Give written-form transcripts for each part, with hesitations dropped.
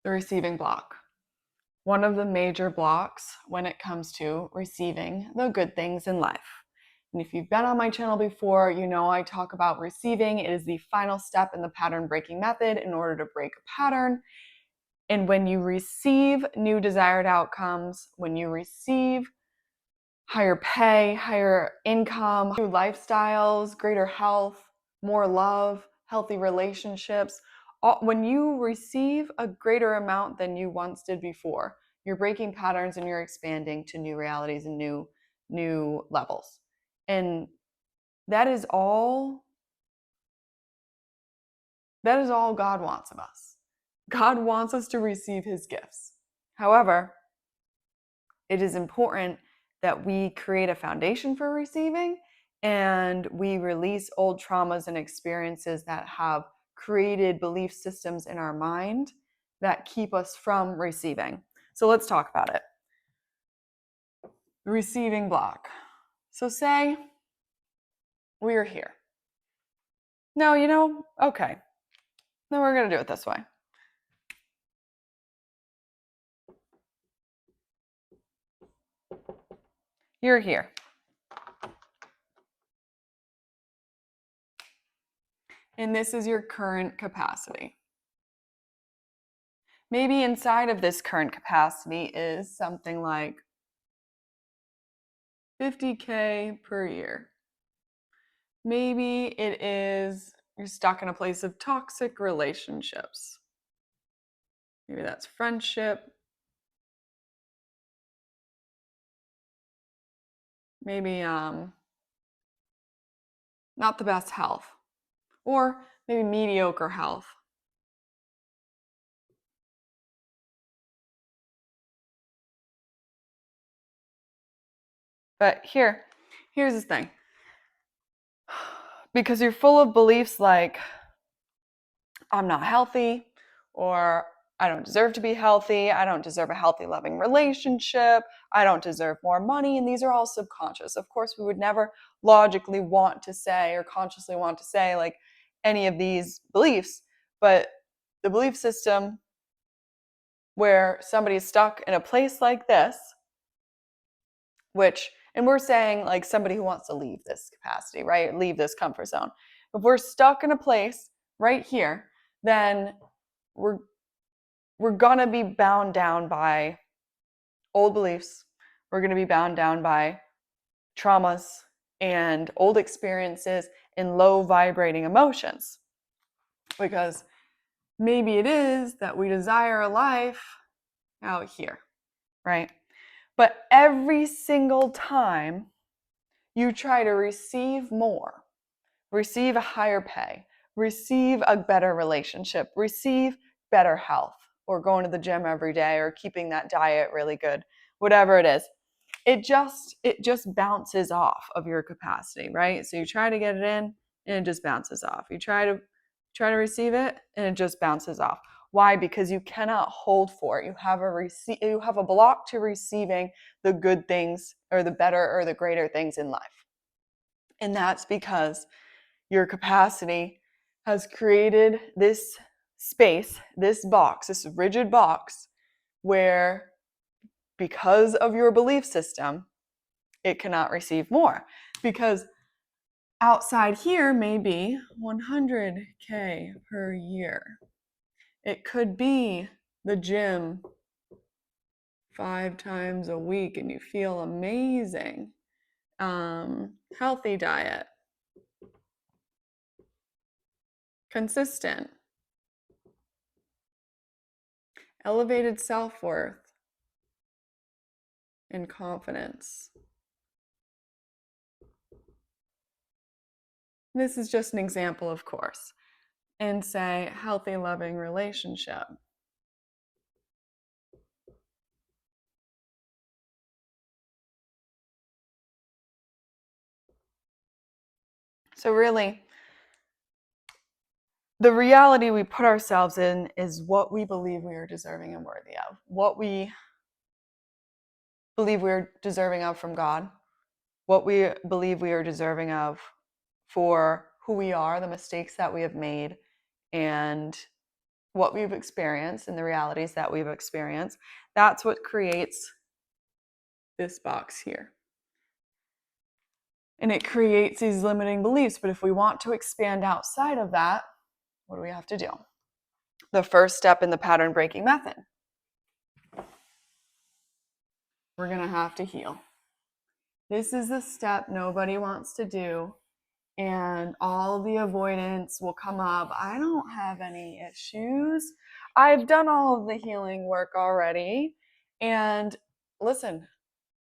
The receiving block. One of the major blocks when it comes to receiving the good things in life. And if you've been on my channel before, you know I talk about receiving. It is the final step in the pattern breaking method in order to break a pattern. And when you receive new desired outcomes, when you receive higher pay, higher income, new lifestyles, greater health, more love, healthy relationships, when you receive a greater amount than you once did before, you're breaking patterns and you're expanding to new realities and new levels. And that is all God wants of us. God wants us to receive his gifts. However, it is important that we create a foundation for receiving and we release old traumas and experiences that have created belief systems in our mind that keep us from receiving. So let's talk about it. Receiving block. So say we're here. No, okay. Then we're going to do it this way. You're here. And this is your current capacity. Maybe inside of this current capacity is something like 50K per year. Maybe it is you're stuck in a place of toxic relationships. Maybe that's friendship. Maybe not the best health. Or maybe mediocre health. But here's the thing. Because you're full of beliefs like, I'm not healthy, or I don't deserve to be healthy, I don't deserve a healthy, loving relationship, I don't deserve more money, and these are all subconscious. Of course, we would never logically want to say or consciously want to say like any of these beliefs, but the belief system where somebody's stuck in a place like this, and we're saying like somebody who wants to leave this capacity, right? Leave this comfort zone. If we're stuck in a place right here, then we're going to be bound down by old beliefs. We're going to be bound down by traumas and old experiences and low vibrating emotions. Because maybe it is that we desire a life out here, right? But every single time you try to receive more, receive a higher pay, receive a better relationship, receive better health, or going to the gym every day, or keeping that diet really good, whatever it is, it just bounces off of your capacity, right? So you try to get it in and it just bounces off. You try to receive it and it just bounces off. Why? Because you cannot hold for it. You have a block to receiving the good things or the better or the greater things in life. And that's because your capacity has created this space, this box, this rigid box, where because of your belief system, it cannot receive more. Because outside here may be 100K per year. It could be the gym 5 times a week and you feel amazing. Healthy diet. Consistent. Elevated self-worth and confidence. This is just an example, of course. And say healthy, loving relationship. So really, the reality we put ourselves in is what we believe we are deserving and worthy of. What we believe we're deserving of from God. What we believe we are deserving of for who we are, the mistakes that we have made, and what we've experienced and the realities that we've experienced, that's what creates this box here. And it creates these limiting beliefs. But if we want to expand outside of that, what do we have to do? The first step in the pattern breaking method, we're going to have to heal. This is the step nobody wants to do, and all the avoidance will come up. I don't have any issues. I've done all of the healing work already. And listen,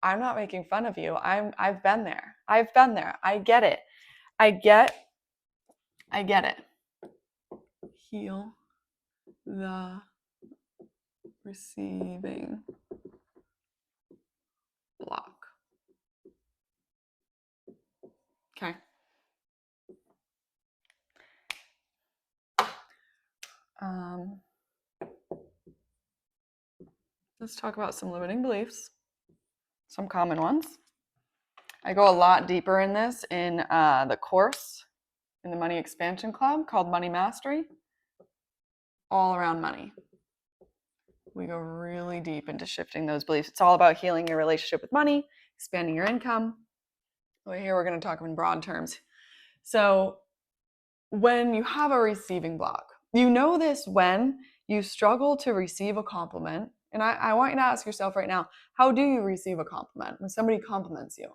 I'm not making fun of you. I've been there. I've been there. I get it. I get it. Heal the receiving block. Okay. Let's talk about some limiting beliefs, some common ones. I go a lot deeper in this in the course in the Money Expansion Club called Money Mastery, all around money. We go really deep into shifting those beliefs. It's all about healing your relationship with money, expanding your income. Well, here we're going to talk in broad terms. So when you have a receiving block, you know this when you struggle to receive a compliment. And I want you to ask yourself right now, how do you receive a compliment? When somebody compliments you,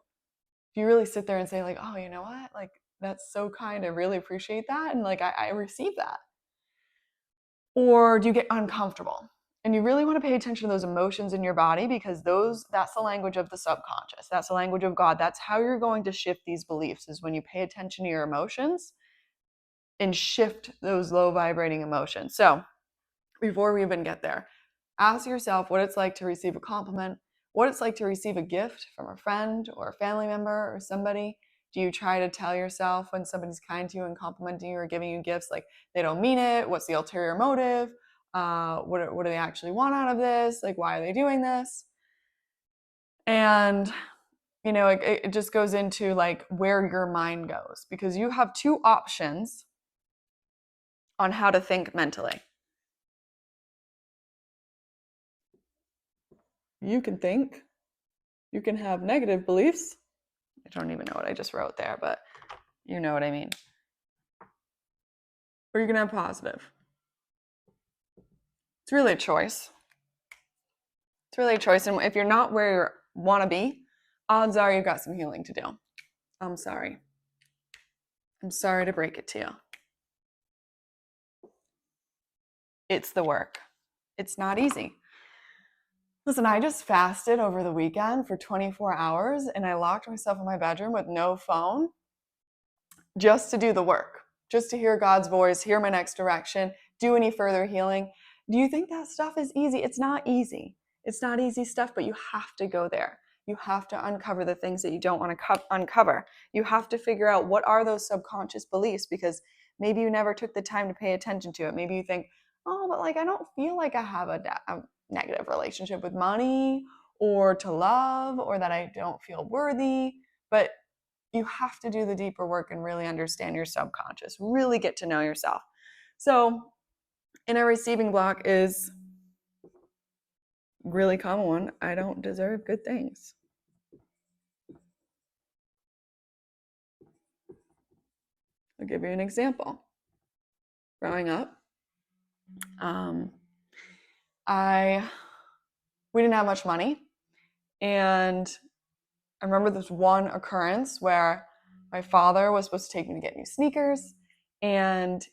do you really sit there and say like, oh, you know what? Like, that's so kind. I really appreciate that. And like, I receive that. Or do you get uncomfortable? And you really want to pay attention to those emotions in your body, because that's the language of the subconscious. That's the language of God. That's how you're going to shift these beliefs, is when you pay attention to your emotions and shift those low vibrating emotions. So before we even get there, ask yourself what it's like to receive a compliment, what it's like to receive a gift from a friend or a family member or somebody. Do you try to tell yourself when somebody's kind to you and complimenting you or giving you gifts, like, they don't mean it? What's the ulterior motive? What do they actually want out of this? Like, why are they doing this? And, you know, it just goes into like where your mind goes, because you have two options on how to think mentally. You can think, you can have negative beliefs. I don't even know what I just wrote there, but you know what I mean. Or you can have positive. It's really a choice. It's really a choice. And if you're not where you want to be, odds are you've got some healing to do. I'm sorry. I'm sorry to break it to you. It's the work. It's not easy. Listen, I just fasted over the weekend for 24 hours and I locked myself in my bedroom with no phone just to do the work, just to hear God's voice, hear my next direction, do any further healing. Do you think that stuff is easy? It's not easy. It's not easy stuff, but you have to go there. You have to uncover the things that you don't want to uncover. You have to figure out what are those subconscious beliefs, because maybe you never took the time to pay attention to it. Maybe you think, oh, but like, I don't feel like I have a negative relationship with money or to love, or that I don't feel worthy. But you have to do the deeper work and really understand your subconscious, really get to know yourself. So in a receiving block is really common one. I don't deserve good things. I'll give you an example. Growing up, we didn't have much money, and I remember this one occurrence where my father was supposed to take me to get new sneakers, and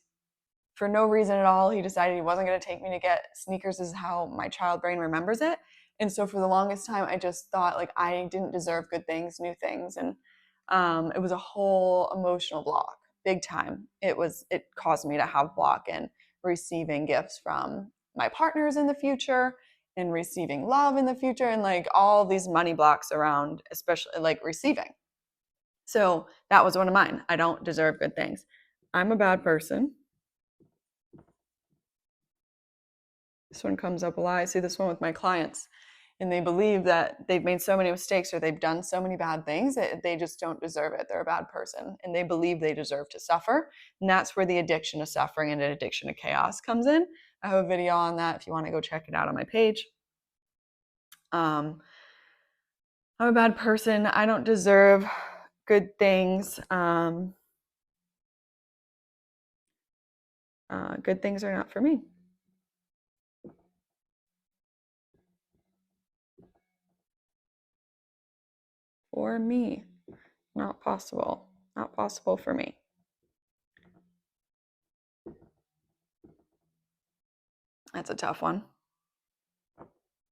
for no reason at all, he decided he wasn't going to take me to get sneakers. Is how my child brain remembers it. And so for the longest time, I just thought like I didn't deserve good things, new things. And it was a whole emotional block, big time. It caused me to have block in receiving gifts from my partners in the future, and receiving love in the future, and like all these money blocks around, especially like receiving. So that was one of mine. I don't deserve good things. I'm a bad person. This one comes up a lot. I see this one with my clients, and they believe that they've made so many mistakes or they've done so many bad things that they just don't deserve it. They're a bad person, and they believe they deserve to suffer. And that's where the addiction to suffering and an addiction to chaos comes in. I have a video on that if you want to go check it out on my page. I'm a bad person. I don't deserve good things. Good things are not for me. For me. Not possible. Not possible for me. That's a tough one.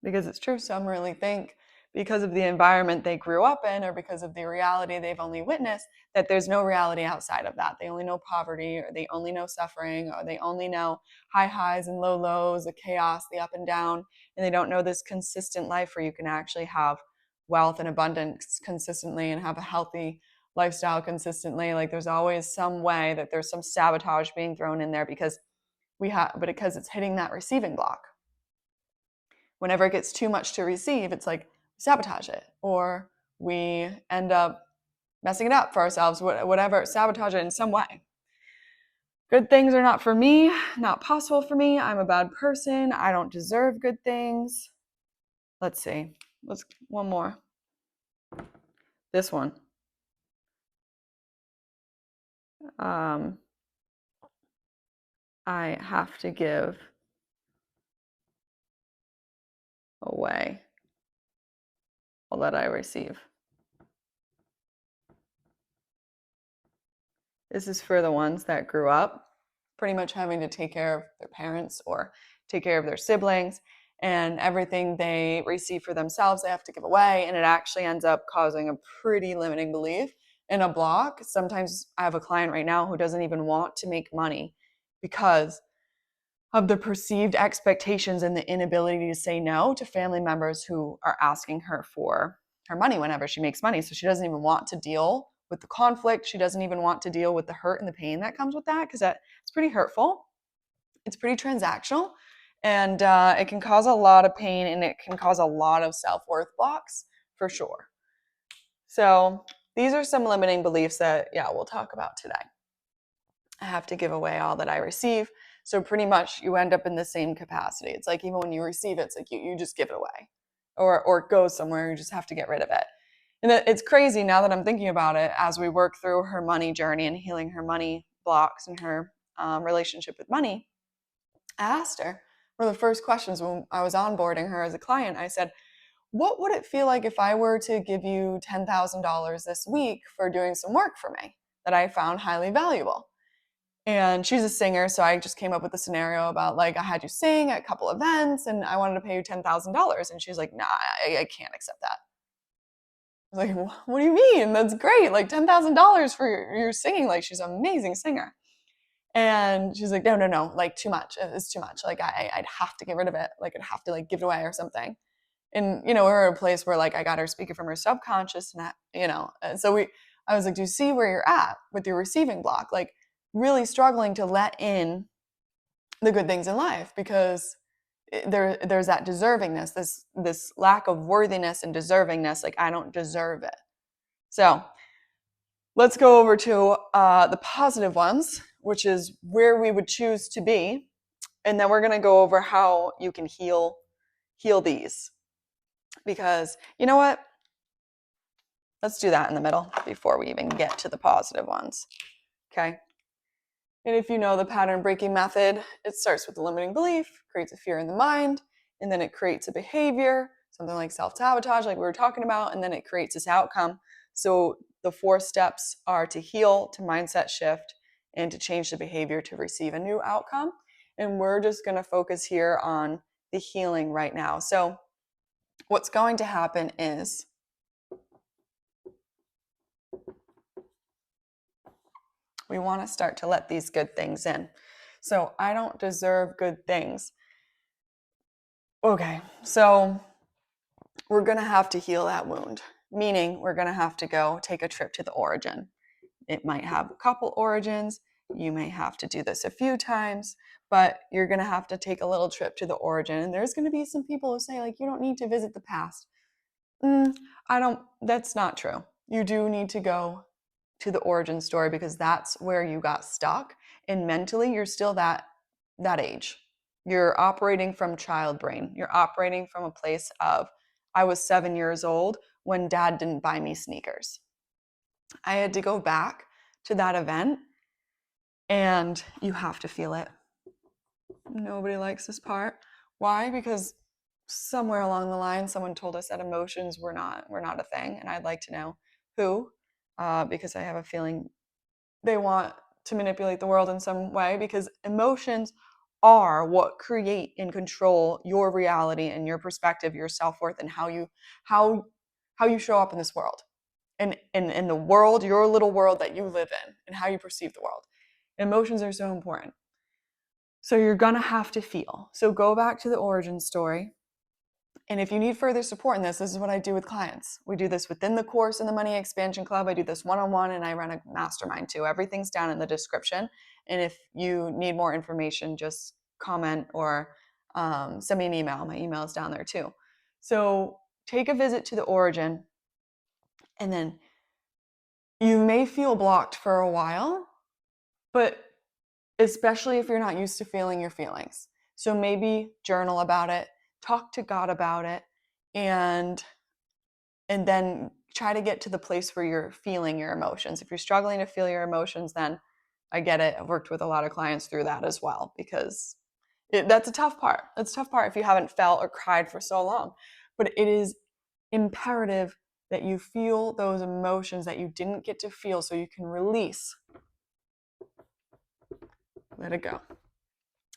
Because it's true, some really think because of the environment they grew up in or because of the reality they've only witnessed that there's no reality outside of that. They only know poverty, or they only know suffering, or they only know high highs and low lows, the chaos, the up and down, and they don't know this consistent life where you can actually have wealth and abundance consistently and have a healthy lifestyle consistently. Like there's always some way that there's some sabotage being thrown in there because because it's hitting that receiving block. Whenever it gets too much to receive, it's like sabotage it, or we end up messing it up for ourselves, whatever, sabotage it in some way. Good things are not for me, not possible for me. I'm a bad person. I don't deserve good things. Let's see. One more. This one. I have to give away all that I receive. This is for the ones that grew up pretty much having to take care of their parents or take care of their siblings, and everything they receive for themselves they have to give away, and it actually ends up causing a pretty limiting belief and a block. Sometimes I have a client right now who doesn't even want to make money because of the perceived expectations and the inability to say no to family members who are asking her for her money whenever she makes money. So she doesn't even want to deal with the conflict. She doesn't even want to deal with the hurt and the pain that comes with that, because it's pretty hurtful. It's pretty transactional, and it can cause a lot of pain, and it can cause a lot of self-worth blocks for sure. So these are some limiting beliefs that, we'll talk about today. I have to give away all that I receive. So pretty much you end up in the same capacity. It's like even when you receive it, it's like you just give it away, or it goes somewhere, you just have to get rid of it. And it's crazy now that I'm thinking about it, as we work through her money journey and healing her money blocks and her relationship with money. I asked her, one of the first questions when I was onboarding her as a client, I said, what would it feel like if I were to give you $10,000 this week for doing some work for me that I found highly valuable? And she's a singer, so I just came up with a scenario about, like, I had you sing at a couple events and I wanted to pay you $10,000. And she's like, nah, I can't accept that. I was like, what do you mean? That's great. Like $10,000 for your singing. Like, she's an amazing singer. And she's like, no, like too much. It's too much. Like I'd have to get rid of it. Like I'd have to like give it away or something. And, we're in a place where like I got her speaking from her subconscious, and and so I was like, do you see where you're at with your receiving block? Like really struggling to let in the good things in life, because there's that deservingness, this lack of worthiness and deservingness. Like I don't deserve it. So let's go over to the positive ones, which is where we would choose to be. And then we're going to go over how you can heal these. Because you know what? Let's do that in the middle before we even get to the positive ones. Okay? And if you know the pattern breaking method, it starts with a limiting belief, creates a fear in the mind, and then it creates a behavior, something like self-sabotage, like we were talking about, and then it creates this outcome. So the 4 steps are to heal, to mindset shift, and to change the behavior to receive a new outcome. And we're just going to focus here on the healing right now. So what's going to happen is we want to start to let these good things in. So I don't deserve good things. Okay, so we're going to have to heal that wound, meaning we're going to have to go take a trip to the origin. It might have a couple origins. You may have to do this a few times, but you're going to have to take a little trip to the origin. And there's going to be some people who say, like, you don't need to visit the past. That's not true. You do need to go to the origin story, because that's where you got stuck, and mentally you're still that age. You're operating from child brain. You're operating from a place of, I was 7 years old when dad didn't buy me sneakers. I had to go back to that event, and you have to feel it. Nobody likes this part. Why? Because somewhere along the line, someone told us that emotions were not a thing, and I'd like to know who, because I have a feeling they want to manipulate the world in some way, because emotions are what create and control your reality and your perspective, your self-worth, and how you show up in this world, and in the world, your little world that you live in, and how you perceive the world. Emotions are so important. So you're gonna have to feel. So go back to the origin story. And if you need further support in this is what I do with clients. We do this within the course in the Money Expansion Club. I do this one-on-one, and I run a mastermind too. Everything's down in the description. And if you need more information, just comment or send me an email. My email is down there too. So take a visit to the origin, and then you may feel blocked for a while, but especially if you're not used to feeling your feelings. So maybe journal about it, talk to God about it, and then try to get to the place where you're feeling your emotions. If you're struggling to feel your emotions, then I get it. I've worked with a lot of clients through that as well, because that's a tough part. It's a tough part if you haven't felt or cried for so long. But it is imperative that you feel those emotions that you didn't get to feel, so you can release. Let it go.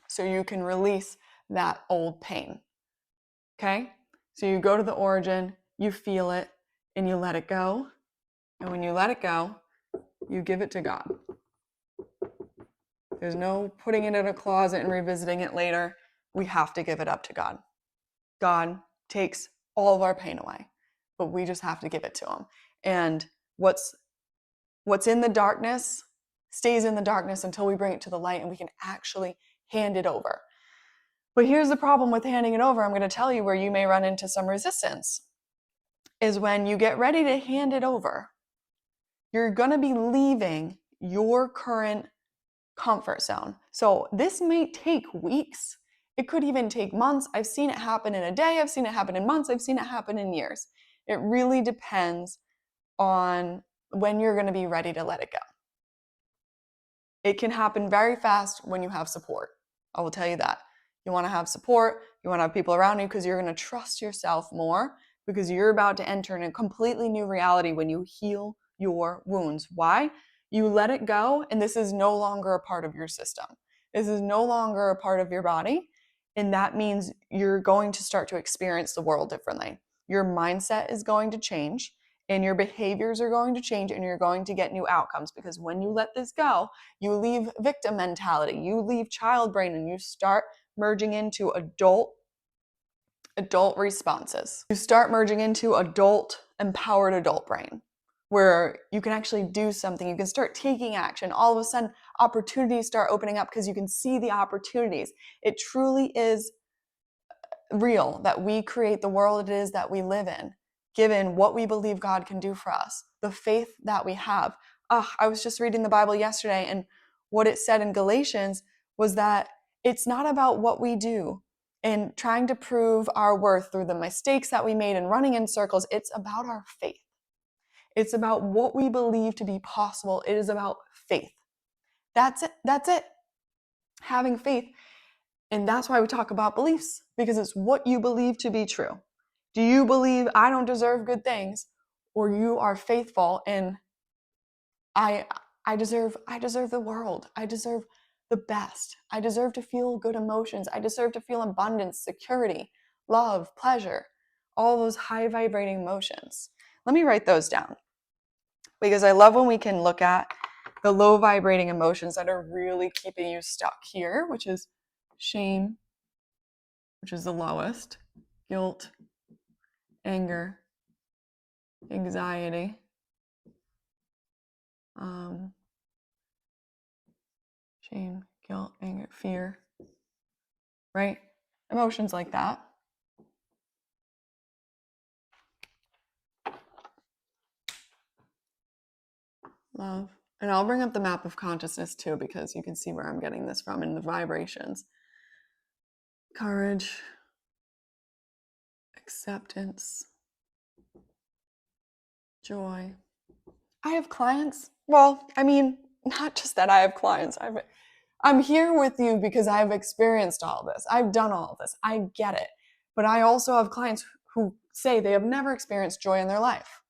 So you can release that old pain. Okay? So you go to the origin, you feel it, and you let it go. And when you let it go, you give it to God. There's no putting it in a closet and revisiting it later. We have to give it up to God. God takes all of our pain away, but we just have to give it to him. And what's in the darkness stays in the darkness until we bring it to the light and we can actually hand it over. But here's the problem with handing it over. I'm going to tell you where you may run into some resistance, is when you get ready to hand it over, you're going to be leaving your current comfort zone. So this may take weeks. It could even take months. I've seen it happen in a day. I've seen it happen in months. I've seen it happen in years. It really depends on when you're going to be ready to let it go. It can happen very fast when you have support. I will tell you that. You want to have support. You want to have people around you, because you're going to trust yourself more, because you're about to enter in a completely new reality when you heal your wounds. Why? You let it go, and this is no longer a part of your system. This is no longer a part of your body, and that means you're going to start to experience the world differently. Your mindset is going to change, and your behaviors are going to change, and you're going to get new outcomes, because when you let this go, you leave victim mentality, you leave child brain, and you start merging into adult responses. You start merging into empowered adult brain, where you can actually do something. You can start taking action. All of a sudden, opportunities start opening up because you can see the opportunities. It truly is real that we create the world it is that we live in, given what we believe God can do for us, the faith that we have. I was just reading the Bible yesterday, and what it said in Galatians was that it's not about what we do and trying to prove our worth through the mistakes that we made and running in circles. It's about our faith. It's about what we believe to be possible. It is about faith. That's it. That's it. Having faith. And that's why we talk about beliefs, because it's what you believe to be true. Do you believe I don't deserve good things, or you are faithful and I deserve the world. I deserve the best. I deserve to feel good emotions. I deserve to feel abundance, security, love, pleasure, all those high vibrating emotions. Let me write those down, because I love when we can look at the low vibrating emotions that are really keeping you stuck here, which is shame, which is the lowest, guilt, anger, anxiety, shame, guilt, anger, fear, right? Emotions like that. Love. And I'll bring up the map of consciousness too, because you can see where I'm getting this from in the vibrations. courage, acceptance, joy. I have clients. Well, I mean, not just that I have clients. I'm here with you because I've experienced all this. I've done all of this. I get it. But I also have clients who say they have never experienced joy in their life.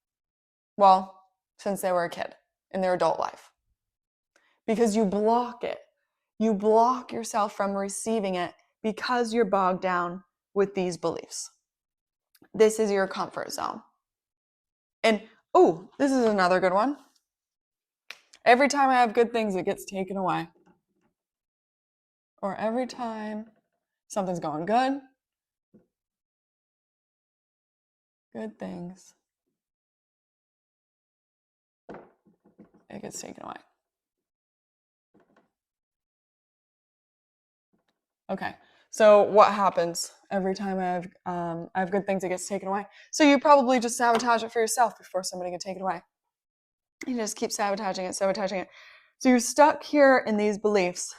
Well, since they were a kid in their adult life. Because you block it. You block yourself from receiving it because you're bogged down with these beliefs. This is your comfort zone. And, oh, this is another good one. Every time I have good things, it gets taken away. Or every time something's going good, good things, it gets taken away. Okay, so what happens every time I have good things, it gets taken away? So you probably just sabotage it for yourself before somebody can take it away. You just keep sabotaging it, sabotaging it. So you're stuck here in these beliefs.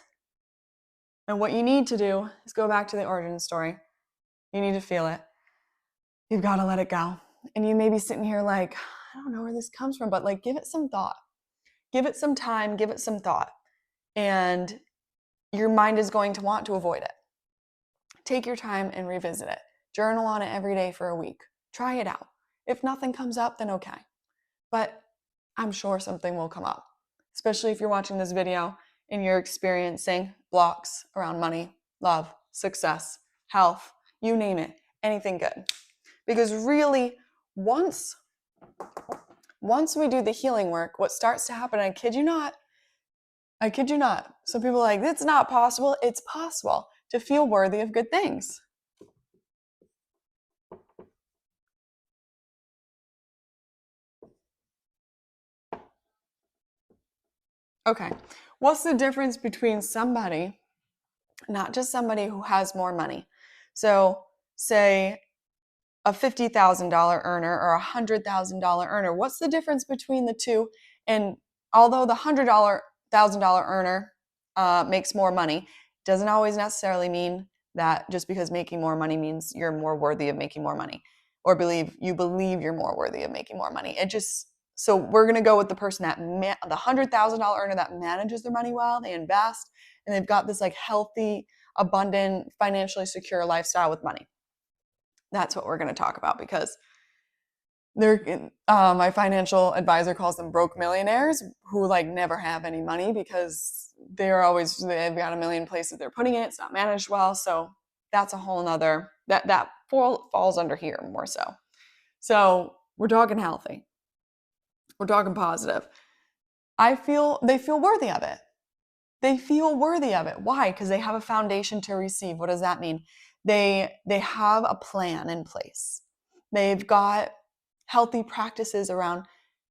And what you need to do is go back to the origin story. You need to feel it. You've got to let it go. And you may be sitting here like, I don't know where this comes from, but like, give it some thought. Give it some time, give it some thought. And your mind is going to want to avoid it. Take your time and revisit it. Journal on it every day for a week. Try it out. If nothing comes up, then okay. But I'm sure something will come up, especially if you're watching this video and you're experiencing blocks around money, love, success, health, you name it, anything good. Because really, once we do the healing work, what starts to happen, I kid you not, some people are like, it's not possible. It's possible to feel worthy of good things. Okay, what's the difference between somebody, not just somebody who has more money? So say a $50,000 earner or a $100,000 earner. What's the difference between the two? And although the $100,000 earner makes more money, doesn't always necessarily mean that just because making more money means you're more worthy of making more money, or you believe you're more worthy of making more money. So we're going to go with the person the $100,000 earner that manages their money well, they invest, and they've got this like healthy, abundant, financially secure lifestyle with money. That's what we're going to talk about, because my financial advisor calls them broke millionaires who like never have any money because they've got a million places they're putting it. It's not managed well. So that's a whole nother, that falls under here more so. So we're talking healthy. We're talking positive. They feel worthy of it. They feel worthy of it. Why? Because they have a foundation to receive. What does that mean? They have a plan in place. They've got healthy practices around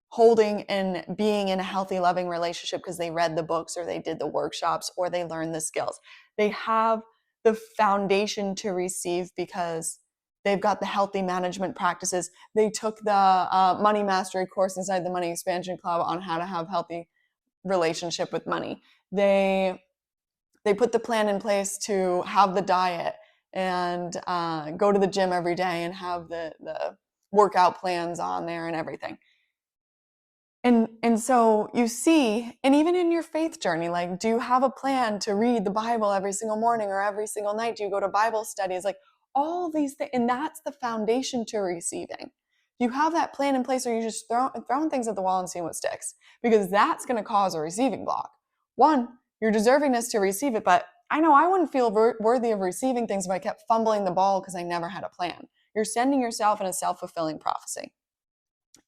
holding and being in a healthy, loving relationship because they read the books or they did the workshops or they learned the skills. They have the foundation to receive because they've got the healthy management practices. They took the money mastery course inside the Money Expansion Club on how to have healthy relationship with money. They put the plan in place to have the diet and go to the gym every day and have the workout plans on there and everything. And so you see, and even in your faith journey, like, do you have a plan to read the Bible every single morning or every single night? Do you go to Bible studies? Like all these things, and that's the foundation to receiving. Do you have that plan in place, or are you just throwing things at the wall and seeing what sticks? Because that's going to cause a receiving block. One, your deservingness to receive it, but I know I wouldn't feel worthy of receiving things if I kept fumbling the ball because I never had a plan. You're sending yourself in a self-fulfilling prophecy.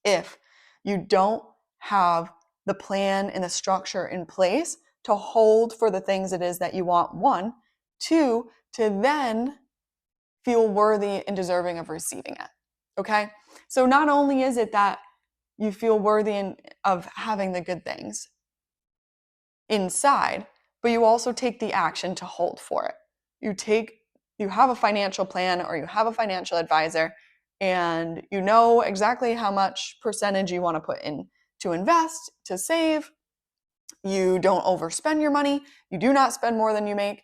If you don't have the plan and the structure in place to hold for the things it is that you want, one, two, to then feel worthy and deserving of receiving it. Okay? So not only is it that you feel worthy of having the good things inside, but you also take the action to hold for it. You have a financial plan or you have a financial advisor, and you know exactly how much percentage you want to put in to invest, to save. You don't overspend your money. You do not spend more than you make.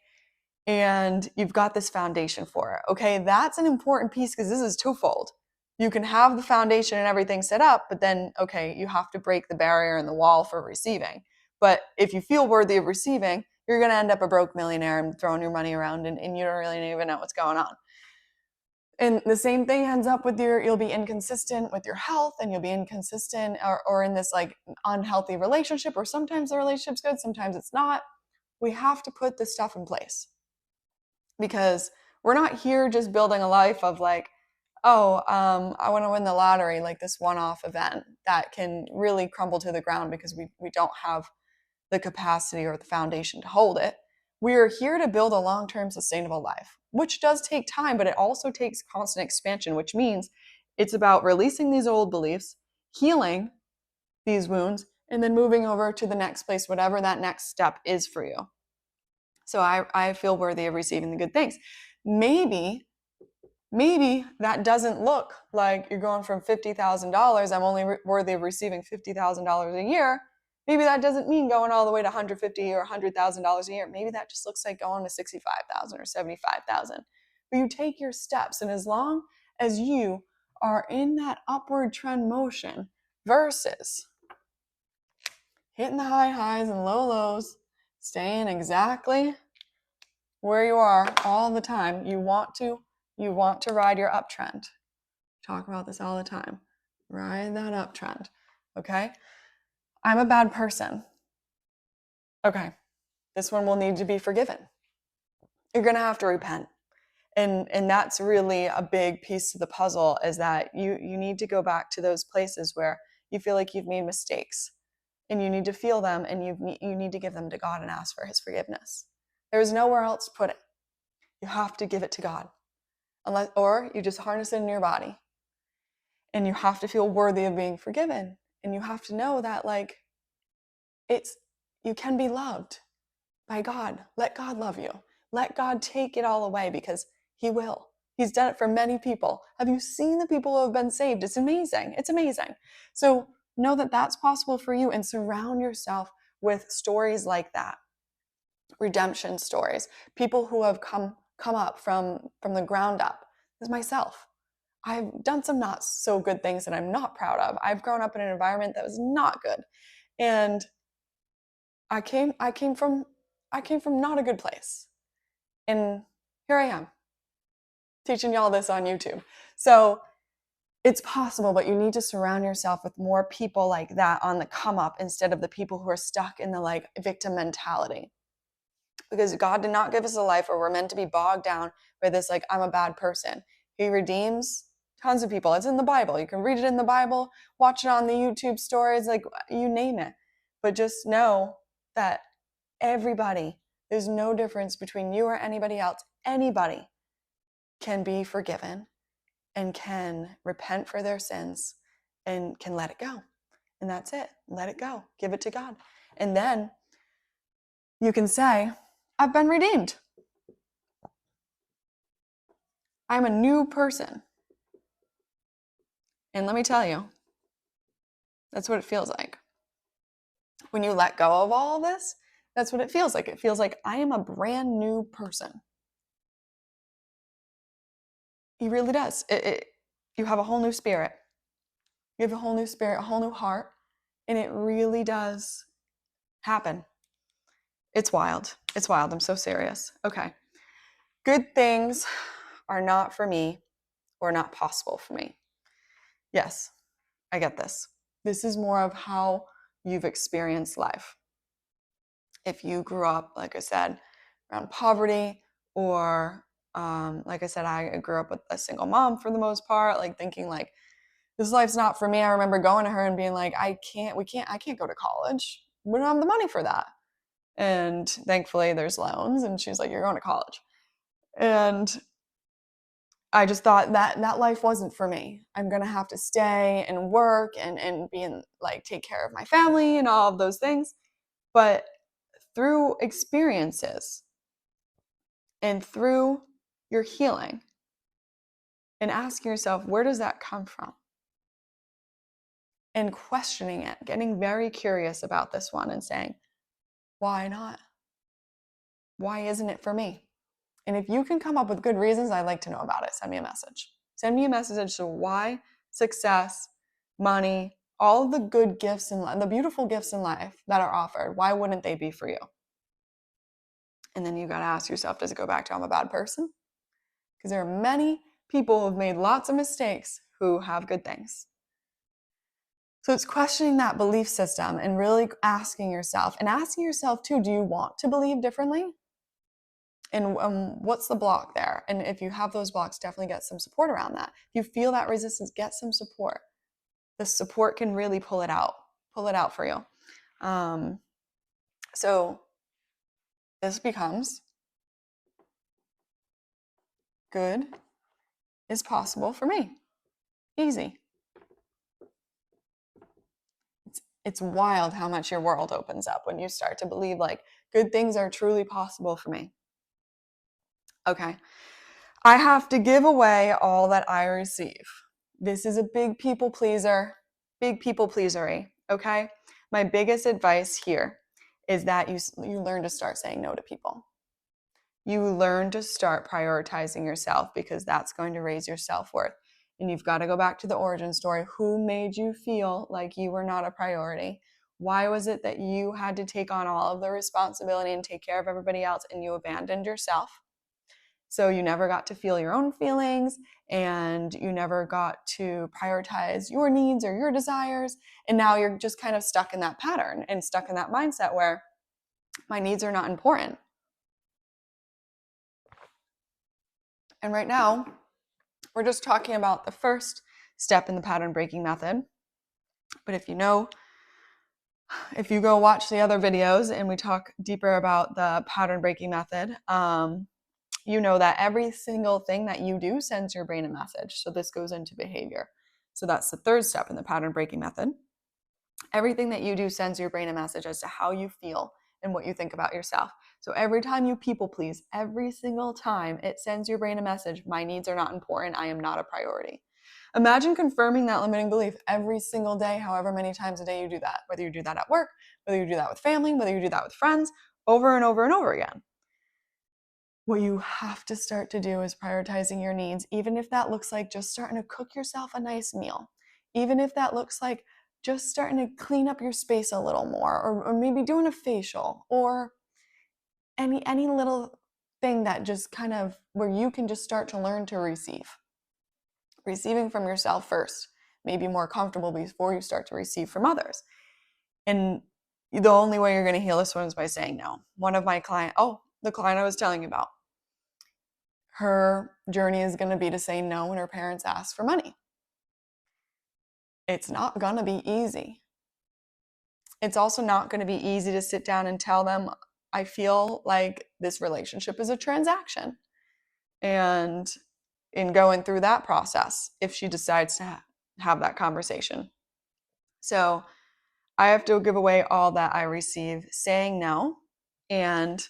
and you've got this foundation for it. Okay, that's an important piece because this is twofold. You can have the foundation and everything set up, but then, okay, you have to break the barrier and the wall for receiving. But if you feel worthy of receiving, you're going to end up a broke millionaire and throwing your money around, and you don't really even know what's going on. And the same thing ends up with you'll be inconsistent with your health, and you'll be inconsistent or in this like unhealthy relationship, or sometimes the relationship's good, sometimes it's not. We have to put this stuff in place because we're not here just building a life of like, I want to win the lottery, like this one-off event that can really crumble to the ground because we don't have the capacity or the foundation to hold it. We are here to build a long-term sustainable life, which does take time, but it also takes constant expansion, which means it's about releasing these old beliefs, healing these wounds, and then moving over to the next place, whatever that next step is for you. So I feel worthy of receiving the good things. Maybe that doesn't look like you're going from $50,000. I'm only worthy of receiving $50,000 a year. Maybe that doesn't mean going all the way to $150,000 or $100,000 a year. Maybe that just looks like going to $65,000 or $75,000. But you take your steps, and as long as you are in that upward trend motion versus hitting the high highs and low lows, staying exactly where you are all the time, you want to ride your uptrend. Talk about this all the time. Ride that uptrend. Okay? I'm a bad person. Okay. This one will need to be forgiven. You're going to have to repent. And that's really a big piece of the puzzle, is that you need to go back to those places where you feel like you've made mistakes, and you need to feel them, and you need to give them to God and ask for his forgiveness. There's nowhere else to put it. You have to give it to God. Or you just harness it in your body. And you have to feel worthy of being forgiven. And you have to know that like you can be loved by God. Let God love you. Let God take it all away, because he will. He's done it for many people. Have you seen the people who have been saved? It's amazing. It's amazing. So know that that's possible for you, and surround yourself with stories like that. Redemption stories. People who have come up from the ground up. This is myself. I've done some not so good things that I'm not proud of. I've grown up in an environment that was not good. And I came from not a good place. And here I am, teaching y'all this on YouTube. So it's possible, but you need to surround yourself with more people like that on the come up, instead of the people who are stuck in the like victim mentality. Because God did not give us a life where we're meant to be bogged down by this like, I'm a bad person. He redeems tons of people. It's in the Bible. You can read it in the Bible, watch it on the YouTube stories, like you name it. But just know that everybody, there's no difference between you or anybody else. Anybody can be forgiven and can repent for their sins and can let it go. And that's it. Let it go. Give it to God. And then you can say, I've been redeemed. I'm a new person. And let me tell you, that's what it feels like. When you let go of all of this, that's what it feels like. It feels like I am a brand new person. It really does. You have a whole new spirit. You have a whole new spirit, a whole new heart. And it really does happen. It's wild. It's wild. I'm so serious. Okay. Good things are not for me, or not possible for me. Yes, I get this. This is more of how you've experienced life. If you grew up, like I said, around poverty, or like I said, I grew up with a single mom for the most part, like thinking like, this life's not for me. I remember going to her and being like, I can't go to college. We don't have the money for that. And thankfully there's loans, and she's like, you're going to college. And I just thought that life wasn't for me. I'm going to have to stay and work and be in, like, take care of my family and all of those things. But through experiences and through your healing, and asking yourself, where does that come from? And questioning it, getting very curious about this one and saying, why not? Why isn't it for me? And if you can come up with good reasons, I'd like to know about it. Send me a message. Send me a message to why success, money, all of the good gifts in life, the beautiful gifts in life that are offered, why wouldn't they be for you? And then you got to ask yourself, does it go back to I'm a bad person? Because there are many people who have made lots of mistakes who have good things. So it's questioning that belief system and really asking yourself too, do you want to believe differently? And what's the block there? And if you have those blocks, definitely get some support around that. If you feel that resistance, get some support. The support can really pull it out for you. So this becomes good is possible for me. Easy. It's wild how much your world opens up when you start to believe like good things are truly possible for me. Okay. I have to give away all that I receive. This is a big people pleasery, okay? My biggest advice here is that you learn to start saying no to people. You learn to start prioritizing yourself because that's going to raise your self-worth. And you've got to go back to the origin story. Who made you feel like you were not a priority? Why was it that you had to take on all of the responsibility and take care of everybody else and you abandoned yourself? So you never got to feel your own feelings and you never got to prioritize your needs or your desires. And now you're just kind of stuck in that pattern and stuck in that mindset where my needs are not important. And right now, we're just talking about the first step in the pattern breaking method. But if you go watch the other videos and we talk deeper about the pattern breaking method, you know that every single thing that you do sends your brain a message. So this goes into behavior. So that's the third step in the pattern breaking method. Everything that you do sends your brain a message as to how you feel and what you think about yourself. So every time you people please, every single time it sends your brain a message, my needs are not important, I am not a priority. Imagine confirming that limiting belief every single day, however many times a day you do that, whether you do that at work, whether you do that with family, whether you do that with friends, over and over and over again. What you have to start to do is prioritizing your needs, even if that looks like just starting to cook yourself a nice meal, even if that looks like just starting to clean up your space a little more, or maybe doing a facial, or any little thing that just kind of where you can just start to learn to receive. Receiving from yourself first, maybe more comfortable before you start to receive from others. And the only way you're going to heal this one is by saying no. One of my the client I was telling you about, her journey is going to be to say no when her parents ask for money. It's not going to be easy. It's also not going to be easy to sit down and tell them, I feel like this relationship is a transaction. And in going through that process, if she decides to have that conversation. So I have to give away all that I receive, saying no, and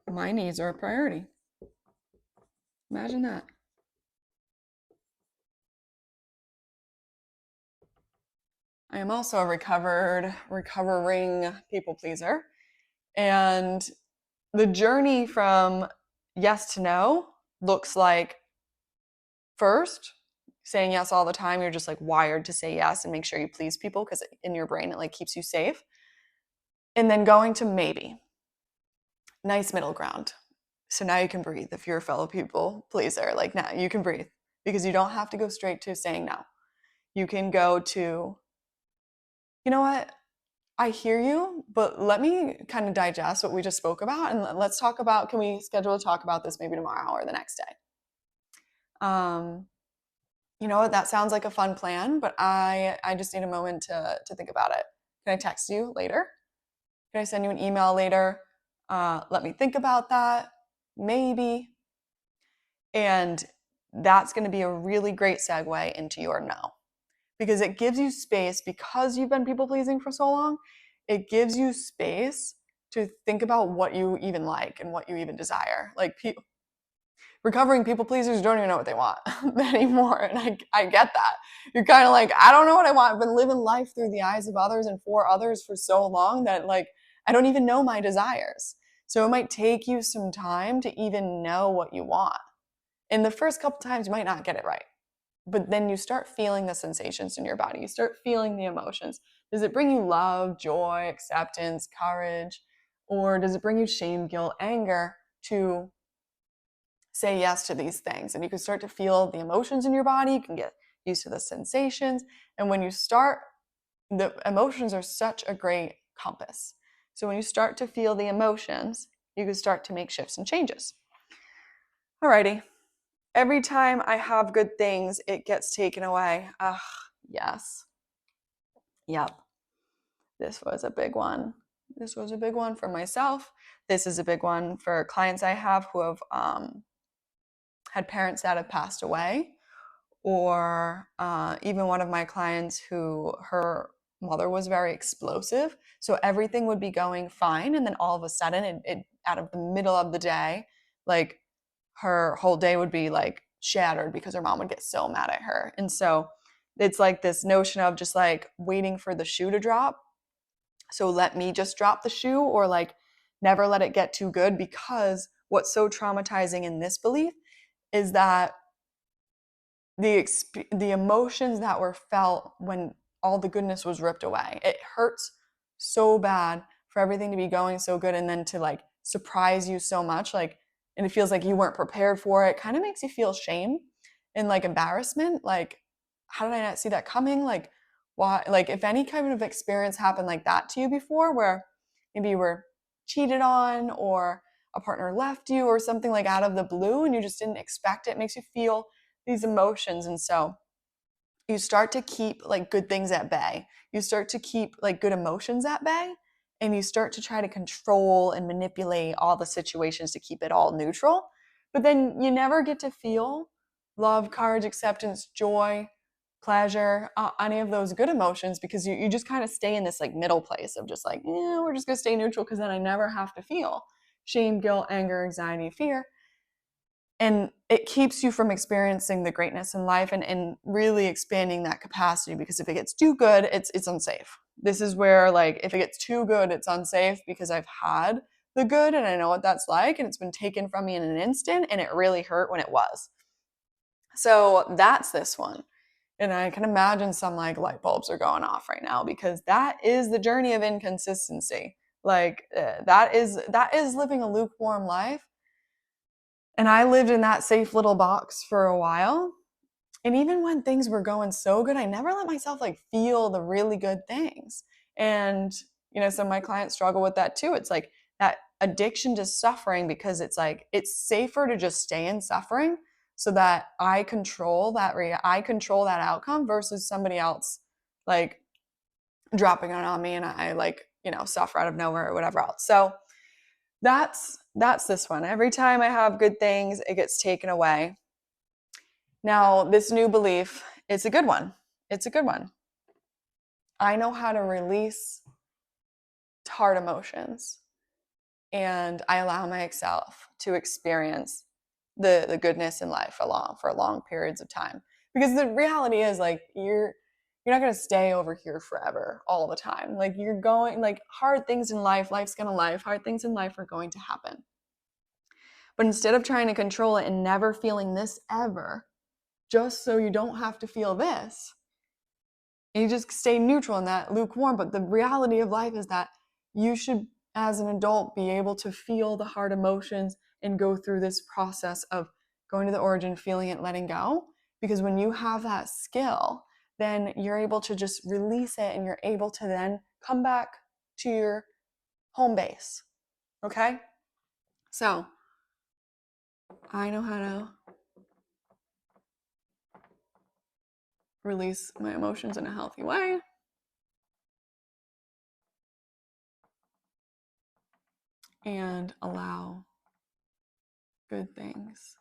my needs are a priority. Imagine that. I am also a recovering people pleaser. And the journey from yes to no looks like first saying yes all the time. You're just like wired to say yes and make sure you please people because in your brain it like keeps you safe. And then going to maybe. Nice middle ground. So now you can breathe. If you're a fellow people pleaser, like now you can breathe because you don't have to go straight to saying no. You can go to, you know what? I hear you, but let me kind of digest what we just spoke about and let's talk about, can we schedule a talk about this maybe tomorrow or the next day? You know what, that sounds like a fun plan, but I just need a moment to think about it. Can I text you later? Can I send you an email later? Let me think about that, maybe. And that's going to be a really great segue into your no. Because it gives you space, because you've been people pleasing for so long, it gives you space to think about what you even like and what you even desire. Like recovering people pleasers don't even know what they want anymore. And I get that. You're kind of like, I don't know what I want. I've been living life through the eyes of others and for others for so long that like, I don't even know my desires. So it might take you some time to even know what you want. And the first couple times you might not get it right. But then you start feeling the sensations in your body. You start feeling the emotions. Does it bring you love, joy, acceptance, courage? Or does it bring you shame, guilt, anger to say yes to these things? And you can start to feel the emotions in your body. You can get used to the sensations. And when you start, the emotions are such a great compass. So when you start to feel the emotions, you can start to make shifts and changes. Alrighty. Every time I have good things, it gets taken away. Ugh, yes. Yep. This was a big one. This was a big one for myself. This is a big one for clients I have who have had parents that have passed away, or even one of my clients who her mother was very explosive. So everything would be going fine, and then all of a sudden, it out of the middle of the day, like her whole day would be like shattered because her mom would get so mad at her. And so it's like this notion of just like waiting for the shoe to drop. So let me just drop the shoe, or like never let it get too good, because what's so traumatizing in this belief is that the emotions that were felt when all the goodness was ripped away. It hurts so bad for everything to be going so good and then to like surprise you so much, like, and it feels like you weren't prepared for it. Kind of makes you feel shame and like embarrassment. Like, how did I not see that coming? Like, why? Like, if any kind of experience happened like that to you before, where maybe you were cheated on, or a partner left you, or something like out of the blue and you just didn't expect it, it makes you feel these emotions. And so you start to keep like good things at bay. You start to keep like good emotions at bay, and you start to try to control and manipulate all the situations to keep it all neutral. But then you never get to feel love, courage, acceptance, joy, pleasure, any of those good emotions, because you just kind of stay in this like middle place of just like, we're just gonna stay neutral, because then I never have to feel shame, guilt, anger, anxiety, fear. And it keeps you from experiencing the greatness in life, and really expanding that capacity, because if it gets too good, it's unsafe. This is where, like, if it gets too good, it's unsafe, because I've had the good and I know what that's like, and it's been taken from me in an instant, and it really hurt when it was. So that's this one. And I can imagine some like light bulbs are going off right now, because that is the journey of inconsistency. Like, that is living a lukewarm life. And I lived in that safe little box for a while. And even when things were going so good, I never let myself like feel the really good things. And, some of my clients struggle with that too. It's like that addiction to suffering, because it's like, it's safer to just stay in suffering so that I control that outcome, versus somebody else like dropping it on me and I like, suffer out of nowhere or whatever else. So that's this one. Every time I have good things, it gets taken away. Now, this new belief, it's a good one. It's a good one. I know how to release hard emotions, and I allow myself to experience the goodness in life for long periods of time. Because the reality is, like, you're not going to stay over here forever all the time. Like, you're going, like, hard things in life, life's going to life, hard things in life are going to happen. But instead of trying to control it and never feeling this ever, just so you don't have to feel this, you just stay neutral in that lukewarm. But the reality of life is that you should, as an adult, be able to feel the hard emotions and go through this process of going to the origin, feeling it, letting go. Because when you have that skill, then you're able to just release it, and you're able to then come back to your home base. Okay? So, I know how to release my emotions in a healthy way. And allow good things.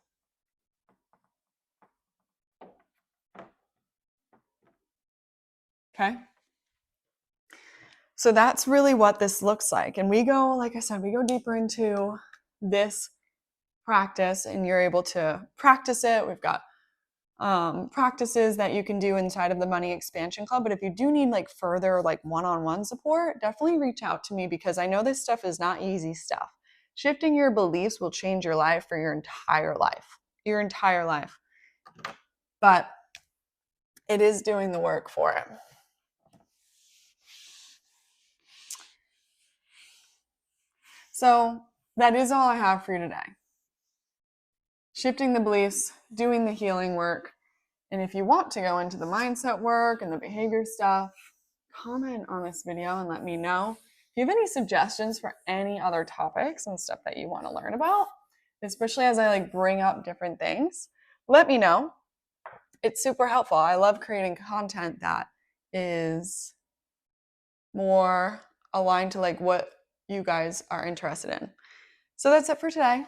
Okay? So that's really what this looks like. And we go, like I said, we go deeper into this practice, and you're able to practice it. We've got practices that you can do inside of the Money Expansion Club. But if you do need like further like one-on-one support, definitely reach out to me, because I know this stuff is not easy stuff. Shifting your beliefs will change your life for your entire life. Your entire life. But it is doing the work for it. So that is all I have for you today. Shifting the beliefs, doing the healing work. And if you want to go into the mindset work and the behavior stuff, comment on this video and let me know. If you have any suggestions for any other topics and stuff that you want to learn about, especially as I bring up different things, let me know. It's super helpful. I love creating content that is more aligned to what you guys are interested in. So that's it for today.